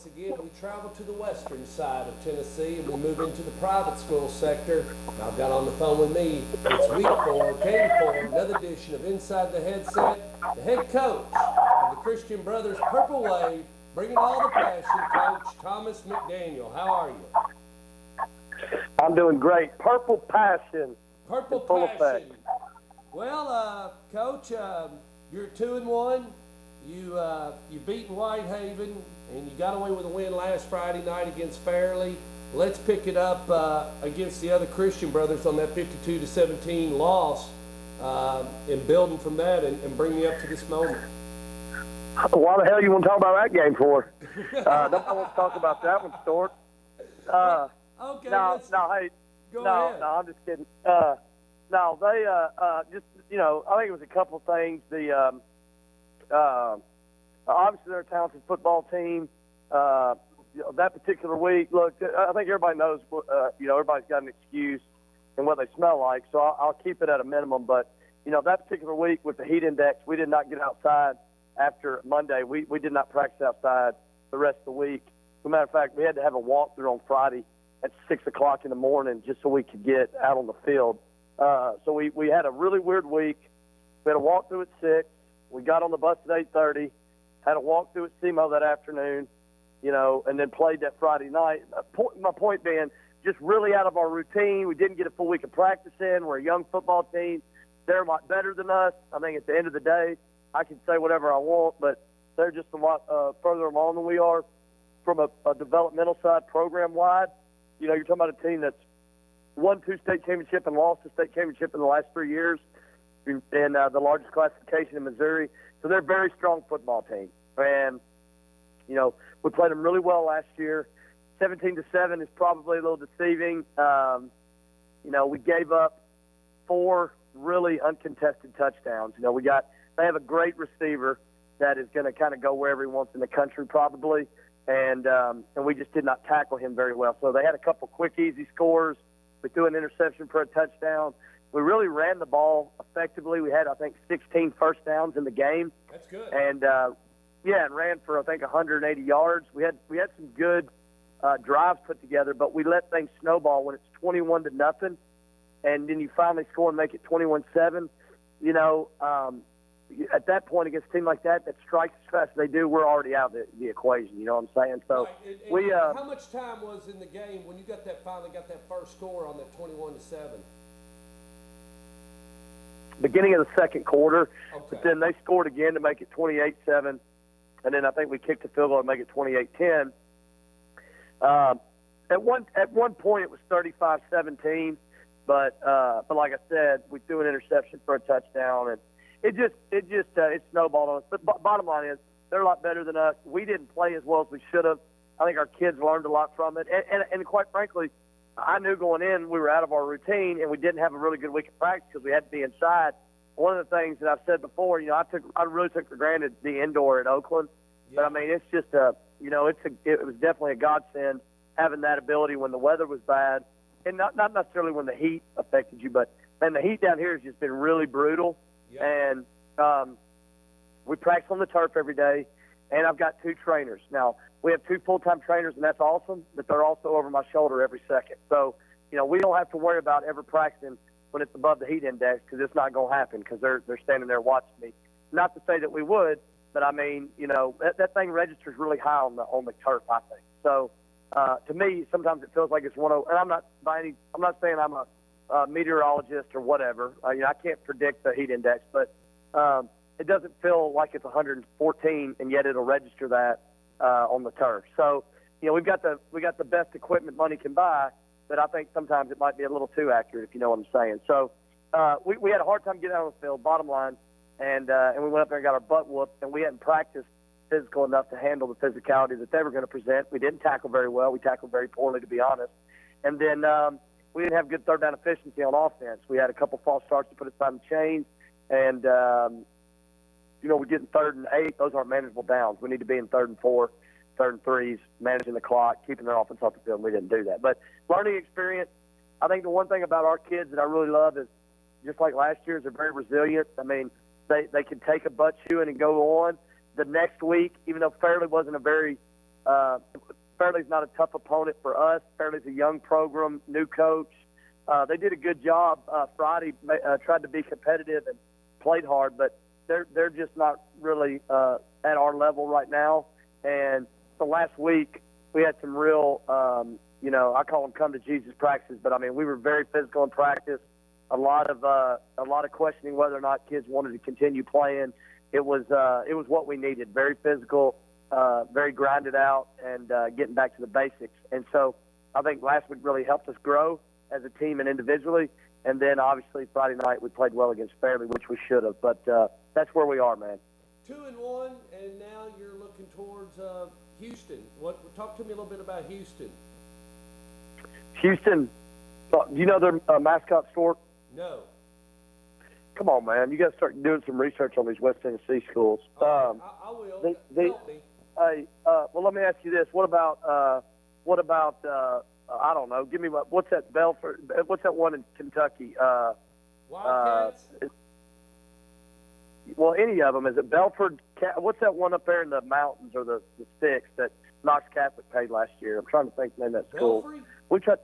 once again, we travel to the western side of Tennessee and we move into the private school sector. I've got on the phone with me. It's week 4, game 4, another edition of Inside the Headset. The head coach of the Christian Brothers Purple Wave, bringing all the passion, Coach Thomas McDaniel. How are you? I'm doing great. Purple passion. Purple passion. Well, Coach, you're 2-1. You beat Whitehaven, and you got away with a win last Friday night against Fairleigh. Let's pick it up against the other Christian Brothers on that 52-17 loss, and building from that and bring me up to this moment. Why the hell you want to talk about that game for? Nobody wants to talk about that one, Stuart. Okay. No, hey. Go ahead. No, I'm just kidding. No, they just, I think it was a couple of things. Obviously, they're a talented football team. That particular week, look, I think everybody knows, everybody's got an excuse and what they smell like, so I'll keep it at a minimum. But, that particular week with the heat index, we did not get outside after Monday. We did not practice outside the rest of the week. As a matter of fact, we had to have a walkthrough on Friday at 6 o'clock in the morning just so we could get out on the field. So we had a really weird week. We had a walkthrough at 6. We got on the bus at 8:30, had a walkthrough at SEMO that afternoon, and then played that Friday night. My point being, just really out of our routine. We didn't get a full week of practice in. We're a young football team. They're a lot better than us. I think at the end of the day, I can say whatever I want, but they're just a lot further along than we are from a developmental side program-wide. You're talking about a team that's won 2 state championships and lost a state championship in the last 3 years in the largest classification in Missouri. So they're a very strong football team. And, we played them really well last year. 17-7 is probably a little deceiving. We gave up 4 really uncontested touchdowns. They have a great receiver that is going to kind of go wherever he wants in the country probably. And we just did not tackle him very well. So they had a couple quick, easy scores. We threw an interception for a touchdown. We really ran the ball effectively. We had, I think, 16 first downs in the game. That's good. And, and ran for, I think, 180 yards. We had some good drives put together, but we let things snowball when it's 21-0, and then you finally score and make it 21-7. At that point against a team like that strikes as fast as they do, we're already out of the equation. You know what I'm saying? So right. How much time was in the game when you finally got that first score on that 21-7? Beginning of the second quarter, okay. But then they scored again to make it 28-7, and then I think we kicked the field goal to make it 28-10. At one point it was 35-17, but like I said, we threw an interception for a touchdown, and it snowballed on us. But bottom line is, they're a lot better than us. We didn't play as well as we should have. I think our kids learned a lot from it, and quite frankly, I knew going in we were out of our routine and we didn't have a really good week of practice because we had to be inside. One of the things that I've said before, I really took for granted the indoor at Oakland, but I mean it's just it was definitely a godsend having that ability when the weather was bad, and not necessarily when the heat affected you, but man, the heat down here has just been really brutal, and we practice on the turf every day, and I've got 2 trainers now. We have 2 full-time trainers, and that's awesome, but they're also over my shoulder every second. So, we don't have to worry about ever practicing when it's above the heat index because it's not going to happen because they're standing there watching me. Not to say that we would, but I mean, that thing registers really high on the turf, I think. So, to me, sometimes it feels like it's 1-0, and I'm not saying I'm a meteorologist or whatever. I can't predict the heat index, but it doesn't feel like it's 114, and yet it'll register that on the turf. So, we've got the best equipment money can buy, but I think sometimes it might be a little too accurate, if you know what I'm saying. So, we had a hard time getting out on the field, bottom line, and we went up there and got our butt whooped, and we hadn't practiced physical enough to handle the physicality that they were going to present. We didn't tackle very well. We tackled very poorly, to be honest. And then we didn't have good third down efficiency on offense. We had a couple false starts to put us on the chains, and we get in 3rd and 8. Those aren't manageable downs. We need to be in 3rd and 4, 3rd and 3s, managing the clock, keeping their offense off the field. And we didn't do that. But learning experience, I think the one thing about our kids that I really love is, just like last year, they're very resilient. I mean, they can take a butt chewing and go on the next week, even though Fairleigh wasn't a very Fairley's not a tough opponent for us. Fairley's a young program, new coach. They did a good job Friday, tried to be competitive and played hard, but they're just not really at our level right now. And so last week we had some real, I call them come to Jesus practices, but I mean we were very physical in practice. A lot of questioning whether or not kids wanted to continue playing. It was what we needed. Very physical, very grinded out, and getting back to the basics. And so I think last week really helped us grow as a team and individually. And then obviously Friday night we played well against Fairley, which we should have. But that's where we are, man. 2-1, and now you're looking towards Houston. Talk to me a little bit about Houston. Houston, do you know their mascot stork? No. Come on, man. You got to start doing some research on these West Tennessee schools. I will. Help me. Hey, well, let me ask you this. What about I don't know. Give me what's that Belford? What's that one in Kentucky? Wildcats? Well, any of them. Is it Belford? What's that one up there in the mountains or the sticks that Knox Catholic paid last year? I'm trying to think the name of that school. Belfry?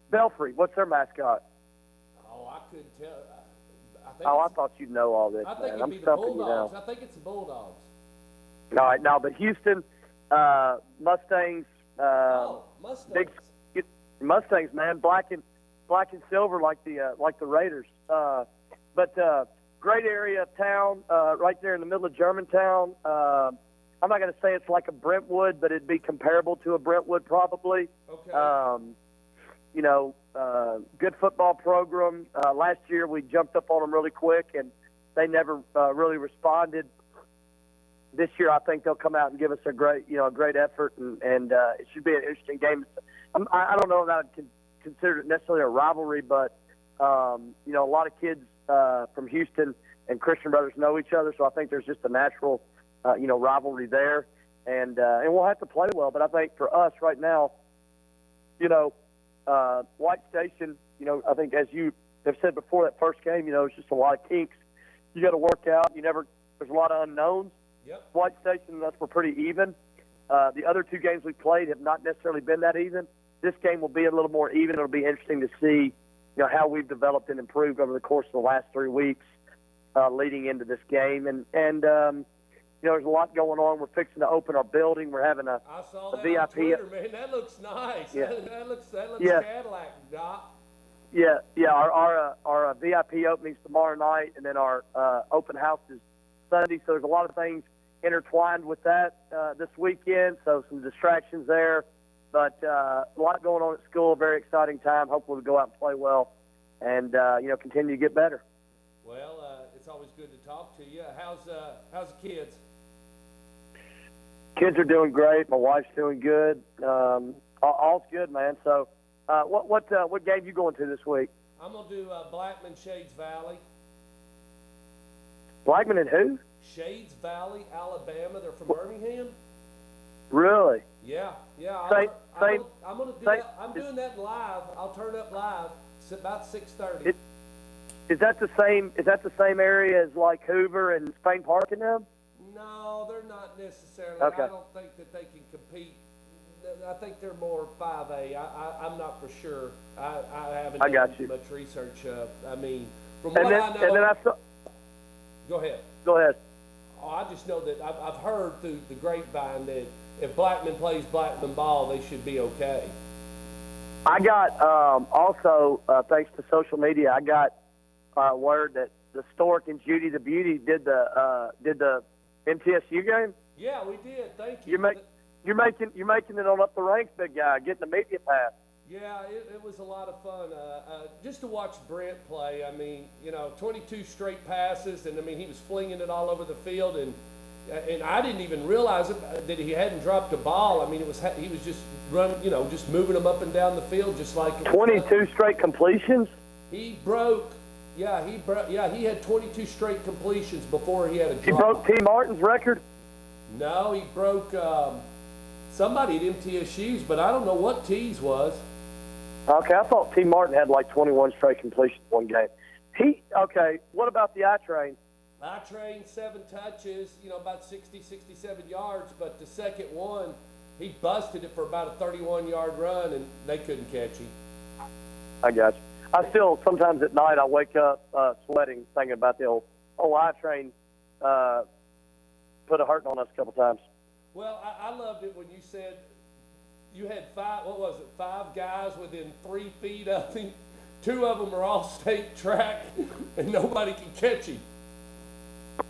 Belfry. What's their mascot? Oh, I couldn't tell. I thought you'd know all this, I think man. it'd be I'm the stumping you Bulldogs. now. I think it's the Bulldogs. All right, now, but Houston, Mustangs, Mustangs. big Mustangs, man, black and silver like the Raiders. But great area of town, right there in the middle of Germantown. I'm not going to say it's like a Brentwood, but it'd be comparable to a Brentwood probably. Okay. Good football program. Last year we jumped up on them really quick, and they never really responded. This year I think they'll come out and give us a great effort, and it should be an interesting game. I don't know if I would consider it necessarily a rivalry, but a lot of kids from Houston and Christian Brothers know each other, so I think there's just a natural rivalry there, and we'll have to play well. But I think for us right now, White Station, I think as you have said before, that first game, it's just a lot of kinks. You got to work out. There's a lot of unknowns. Yep. White Station and us were pretty even. The other two games we played have not necessarily been that even. This game will be a little more even. It'll be interesting to see, how we've developed and improved over the course of the last 3 weeks leading into this game. And there's a lot going on. We're fixing to open our building. We're having a I saw that VIP. on Twitter, man. That looks nice. Yeah. That looks Yeah. Cadillac, Doc. Yeah. Our VIP opening's tomorrow night, and then our open house is Sunday. So there's a lot of things intertwined with that this weekend. So some distractions there, but a lot going on at school. A very exciting time. Hopefully we go out and play well, and continue to get better. Well, it's always good to talk to you. How's the kids? Kids are doing great. My wife's doing good. All's good, man. So, what game you going to this week? I'm gonna do Blackman Shades Valley. Blackman and who? Shades Valley, Alabama. They're from Birmingham. Really? Yeah. Same. I'm gonna do that. I'm doing that live. I'll turn up live. It's about 6:30. Is that the same? Is that the same area as like Hoover and Spain Park and them? No, they're not necessarily. Okay. I don't think that they can compete. I think they're more 5A. I'm not for sure. I haven't done much research. From what I know. Go ahead. Go ahead. Oh, I just know that I've heard through the grapevine that if Blackman plays Blackman ball, they should be okay. I got also thanks to social media, I got word that the Stork and Judy the Beauty did the MTSU game. Yeah, we did. Thank you. You're making it on up the ranks, big guy. Getting the media pass. Yeah, it was a lot of fun. Just to watch Brent play. 22 straight passes, and he was flinging it all over the field, and I didn't even realize that he hadn't dropped a ball. He was just running, just moving them up and down the field, just like 22 straight completions. He broke. Yeah, he had 22 straight completions before he had a drop. He broke T. Martin's record? No, he broke somebody at MTSU's, but I don't know what T's was. Okay, I thought T. Martin had like 21 straight completions one game. What about the I-Train? I-Train, 7 touches, about 60, 67 yards, but the second one, he busted it for about a 31-yard run, and they couldn't catch him. I got you. I still, sometimes at night, I wake up sweating thinking about the old I-train put a hurting on us a couple times. Well, I loved it when you said you had five guys within 3 feet of him. 2 of them are all state track, and nobody can catch him.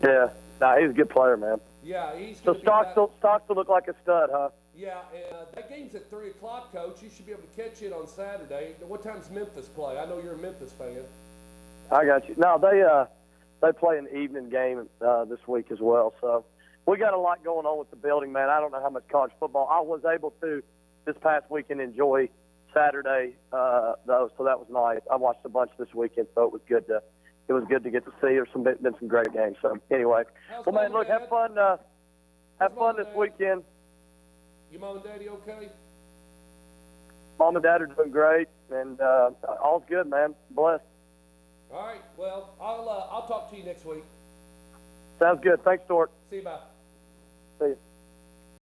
Yeah, he's a good player, man. Yeah, he's. So Stocks will look like a stud, huh? Yeah, and that game's at 3 o'clock, Coach. You should be able to catch it on Saturday. What time's Memphis play? I know you're a Memphis fan. I got you. No, they play an evening game this week as well. So we got a lot going on with the building, man. I don't know how much college football I was able to this past weekend enjoy Saturday though, so that was nice. I watched a bunch this weekend, so it was good to get to see. There's been some great games. So anyway, well, man, look, have fun this weekend. Your mom and daddy okay? Mom and dad are doing great, and all's good, man. Blessed. All right. Well, I'll talk to you next week. Sounds good. Thanks, Stuart. See you. Bye. See you.